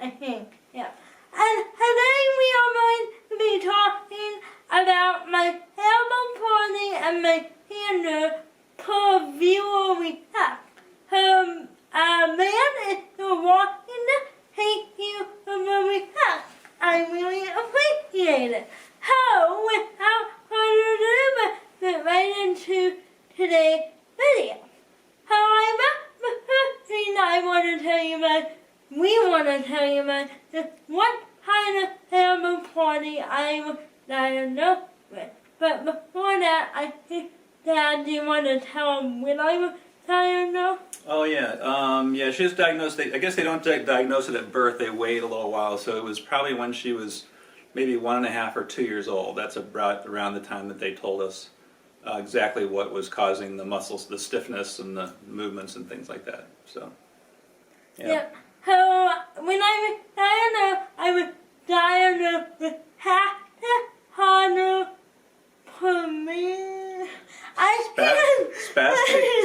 I think. Yeah. And today we are going to be talking about my Cerebral Palsy and my Hinder per viewer request. Man is walking to thank you for the request. I really appreciate it. So, without further ado, let's get right into today's video. However, the first thing I want to tell you about, is what kind of cerebral palsy I was diagnosed with. But before that, I think, Dad, do you want to tell them when I was diagnosed? Oh yeah, she was diagnosed. I guess they don't diagnose it at birth. They wait a little while, so it was probably when she was maybe 1.5 or 2 years old. That's about around the time that they told us exactly what was causing the muscles, the stiffness, and the movements and things like that. So yeah. So when I was diagnosed with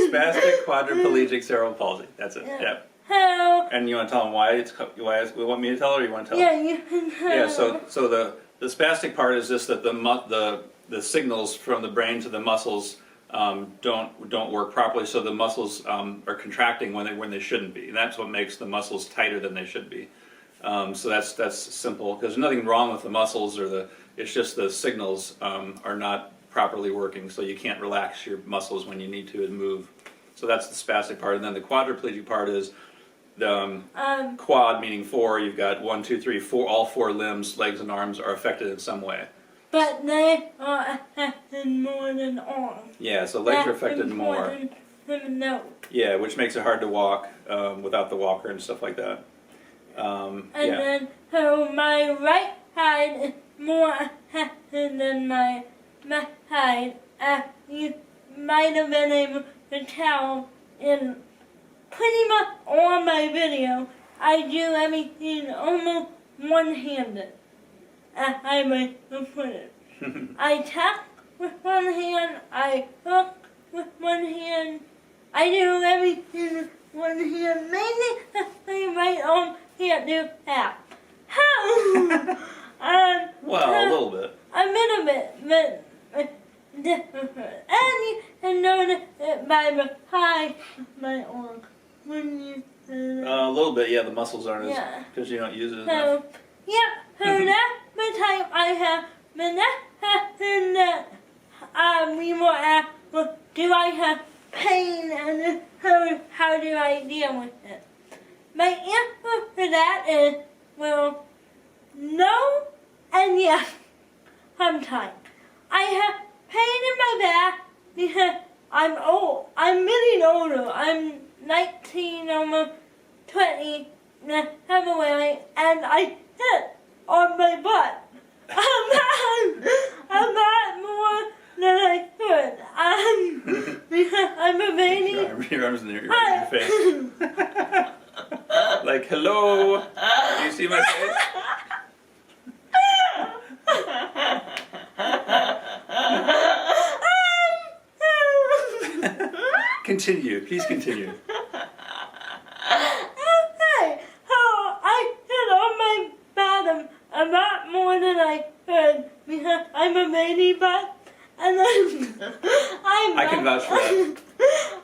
spastic quadriplegic cerebral palsy. That's it. Yeah. Yep. So, And you want to tell them why it's? Why we want me to tell her, or you want to tell? Yeah, you can tell. Yeah. So the spastic part is just that the signals from the brain to the muscles don't work properly, so the muscles are contracting when they shouldn't be, and that's what makes the muscles tighter than they should be. So that's simple, because there's nothing wrong with the muscles it's just the signals are not properly working, so you can't relax your muscles when you need to and move. So that's the spastic part, and then the quadriplegic part is the quad, meaning four. You've got 1, 2, 3, 4. All 4 limbs, legs, and arms are affected in some way. But they are affected more than arms. Yeah, so legs are affected more. No. Yeah, which makes it hard to walk without the walker and stuff like that. Then, so my right side is more affected than my left side, as you might have been able to tell in pretty much all my videos. I do everything almost one-handed. I might put it. I tap with one hand, I hook with one hand, I do everything with one hand, mainly my right arm can't do that. Well, a little bit. A little bit, but different. And you can notice it by the size of my arm. When you A little bit, yeah, the muscles aren't as, because you don't use it enough. So that's the type I have. The next question that we will ask was, do I have pain, and how do I deal with it? My answer for that is, well, no and yes, sometimes. I have pain in my back because I'm old. I'm getting older. I'm 19, almost 20, February, and I hit on my butt. A lot more than I could. Because I'm a baby. Your arms in your face. Like, hello, do you see my face? Continue, please continue. Okay, so I hit on my bottom a lot more than I could because I'm a baby butt, and then I can vouch for that.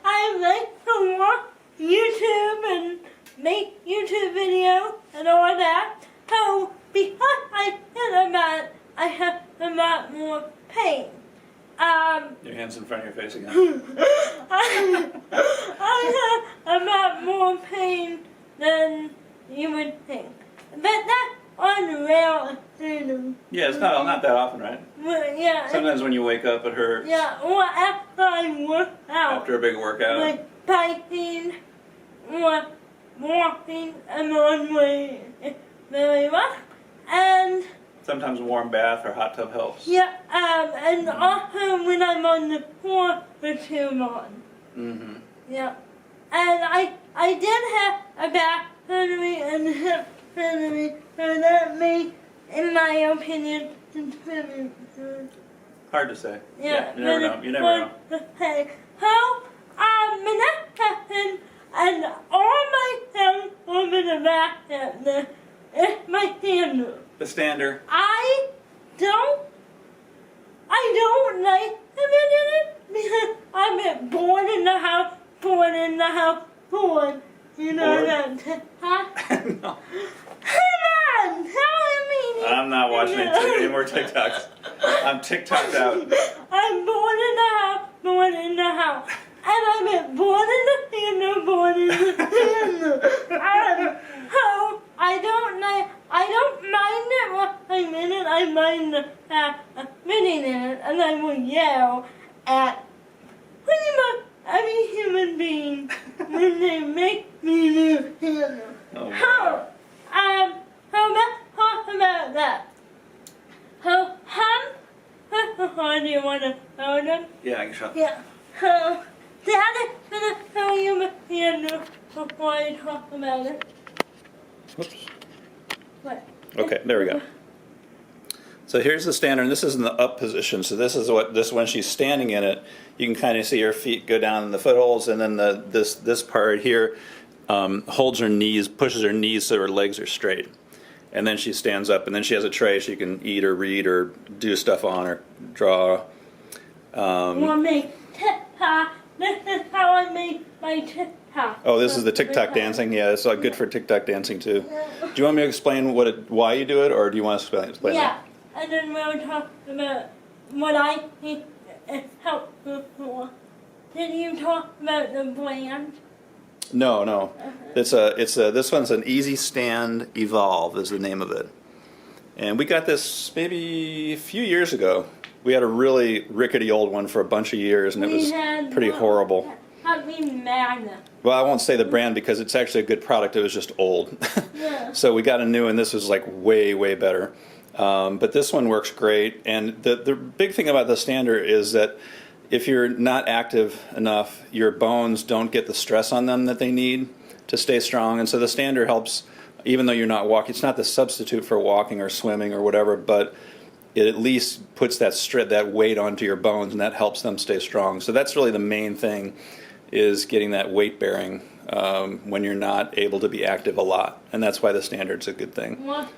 I like to watch YouTube and make YouTube videos and all that. So because I hit a lot, I have a lot more pain. Your hand's in front of your face again. I have a lot more pain than you would think. But that's unreal. Yeah, it's not that often, right? Well, yeah. Sometimes when you wake up it hurts. Yeah, or after I work out. After a big workout. Like biking or walking a long way very much. And sometimes a warm bath or hot tub helps. yeah, and also when I'm on the floor for too long. Mm-hmm. Yeah. And I did have a back surgery and hip surgery, so that may, in my opinion, contribute to. Hard to say. Yeah, you never know. You never know. Okay. So, the next question, and all my cells over the back stander. I don't like living in it because I've been born in the house, born. You know Bored? that, huh? No. Come on, tell me. I'm not watching any more TikToks. I'm TikToked out. I'm born in the house. And I've been born in the theater, born in the theater. So I don't mind it when I'm in it. I mind being in it, and I will yell at pretty much every human being when they make me do theater. Oh, wow. How about that? How do you want to hold them? Yeah, I can show. Yeah. Dad is gonna tell you the piano before I talk about it. Whoops. What? Okay, there we go. So here's the stander, and this is in the up position. So this is when she's standing in it, you can kind of see her feet go down in the footholds, and then this part here holds her knees, pushes her knees so her legs are straight. And then she stands up, and then she has a tray she can eat or read or do stuff on or draw. Want me TikTok? This is how I make my TikTok. Oh, this is the TikTok dancing? Yeah, it's good for TikTok dancing too. Do you want me to explain why you do it, or do you want to explain Yeah, that? and then we'll talk about what I think it helps for. Did you talk about the brand? No. This one's an Easy Stand Evolve is the name of it. And we got this maybe a few years ago. We had a really rickety old one for a bunch of years, and it was pretty horrible. I mean, Magna. Well, I won't say the brand because it's actually a good product. It was just old. Yeah. So we got a new, and this was like way, way better. But this one works great. And the big thing about the stander is that if you're not active enough, your bones don't get the stress on them that they need to stay strong. And so the stander helps, even though you're not walking. It's not the substitute for walking or swimming or whatever, but it at least puts that weight onto your bones, and that helps them stay strong. So that's really the main thing, is getting that weight bearing when you're not able to be active a lot. And that's why the standard's a good thing. What?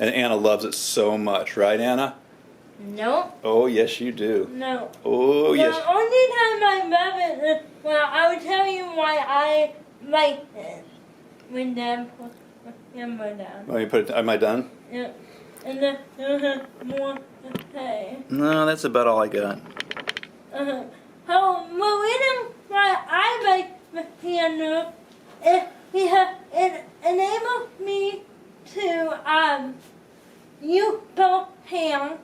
And Anna loves it so much, right, Anna? No. Oh, yes, you do. No. Oh, yes. The only time I love it is, well, I will tell you why I like it. When Dad puts the camera down. Oh, you put it, am I done? Yeah. And then you'll have more to say. No, that's about all I got. The reason why I like the piano is because it enables me to use both hands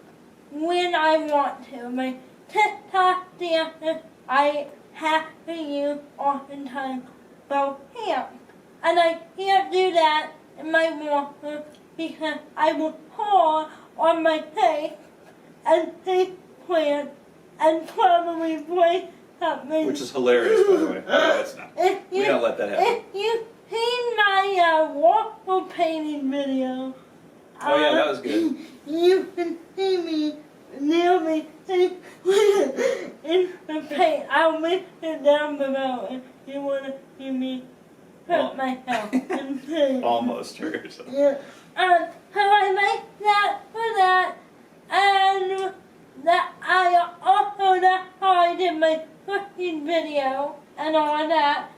when I want to. My TikTok dances, I have to use oftentimes both hands. And I can't do that in my walker because I will fall on my face and take plant and probably break something. Which is hilarious, by the way. No, it's not. We don't let that happen. If you've seen my waffle painting video, Oh, yeah, that was good. You can see me nearly in the paint. I'll link it down below if you want to see me hurt myself in paint. Almost hurt yourself. Yeah. So I like that for that, and that I also, that's how I did my cooking video and all that.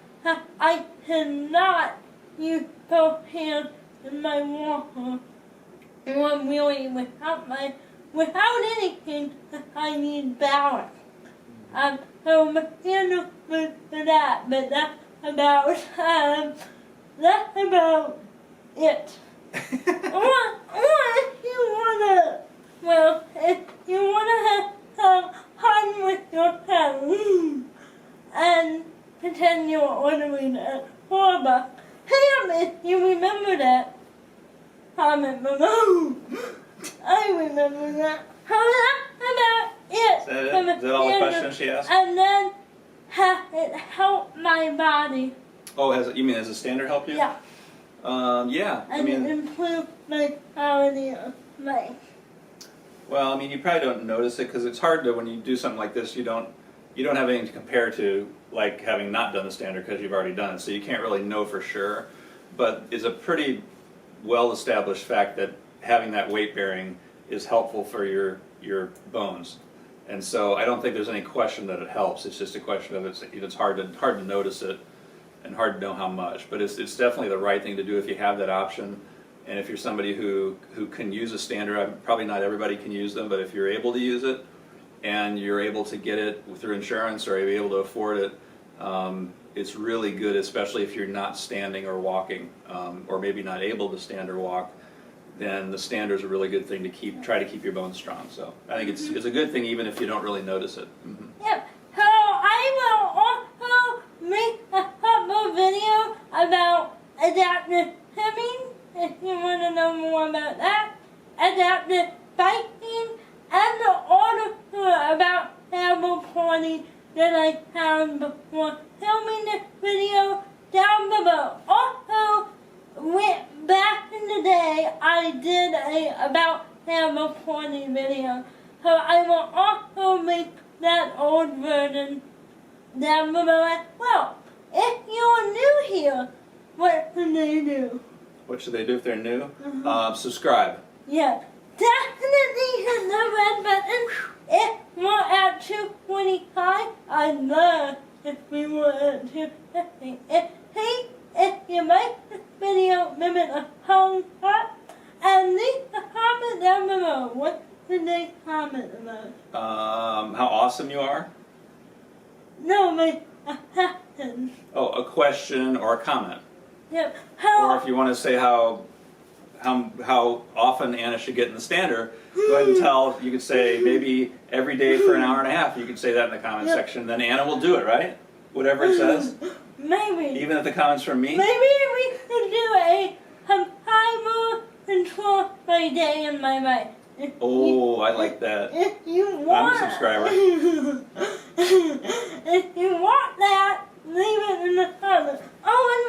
I cannot use both hands in my walker. Or really without anything, I need balance. So my piano for that, but that's about it. If you wanna have some fun with your family and pretend you're ordering a $4. Hey, if you remember that. Comment below. I remember that. How about it? Is that all the questions she asked? And then it helped my body. Oh, you mean as a standard help you? Yeah. Yeah. And it improved my quality of life. Well, I mean, you probably don't notice it because it's hard to, when you do something like this, you don't have anything to compare to, like having not done the standard because you've already done it, so you can't really know for sure. But it's a pretty well-established fact that having that weight bearing is helpful for your bones. And so I don't think there's any question that it helps. It's just a question of it's hard to notice it and hard to know how much. But it's definitely the right thing to do if you have that option. And if you're somebody who can use a stander, probably not everybody can use them, but if you're able to use it and you're able to get it through insurance or you're able to afford it, it's really good, especially if you're not standing or walking, or maybe not able to stand or walk. Then the stander is a really good thing to try to keep your bones strong. So I think it's a good thing even if you don't really notice it. Mm-hmm. Yep. So I will also make a couple video about adaptive swimming, if you want to know more about that, adaptive biking, and the article about Cerebral Palsy that I found before filming this video down below. Also, back in the day, I did a about Cerebral Palsy video, so I will also link that old version down below as well. If you're new here, what should they do? What should they do if they're new? Subscribe. Yeah, definitely hit the red button. If we're at 225, I'd love if we were at 250. If you like this video, give it a thumbs up and leave a comment down below. What should they comment about? How awesome you are? No, like a question. Oh, a question or a comment. Yep. Or if you want to say how often Anna should get in the stander, go ahead and tell. You could say maybe every day for an hour and a half. You could say that in the comment section. Then Anna will do it, right? Whatever it says. Maybe. Even if the comment's from me. Maybe we could do a timer control my day and my life. Oh, I like that. If you want, I'm a subscriber. if you want that, leave it in the comments. Oh, and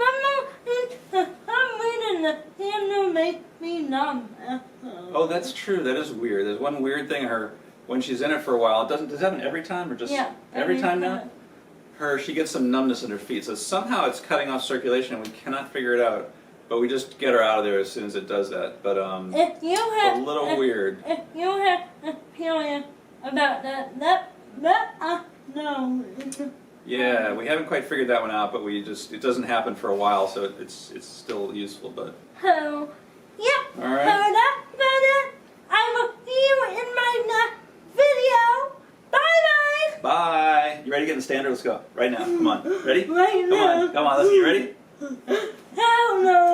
for some reason the stander makes me numb. Oh, that's true. That is weird. There's one weird thing. When she's in it for a while, does it happen every time or just every time now? She gets some numbness in her feet. So somehow it's cutting off circulation and we cannot figure it out. But we just get her out of there as soon as it does that. But if you have, it's a little weird. If you have a feeling about that, let us know. Yeah, we haven't quite figured that one out, but it doesn't happen for a while, so it's still useful. But so, yeah. All right. So that's about it. I will see you in my next video. Bye, guys. Bye. You ready to get in the stander? Let's go right now. Come on. Ready? Right now. Come on. Let's get ready. Hell no.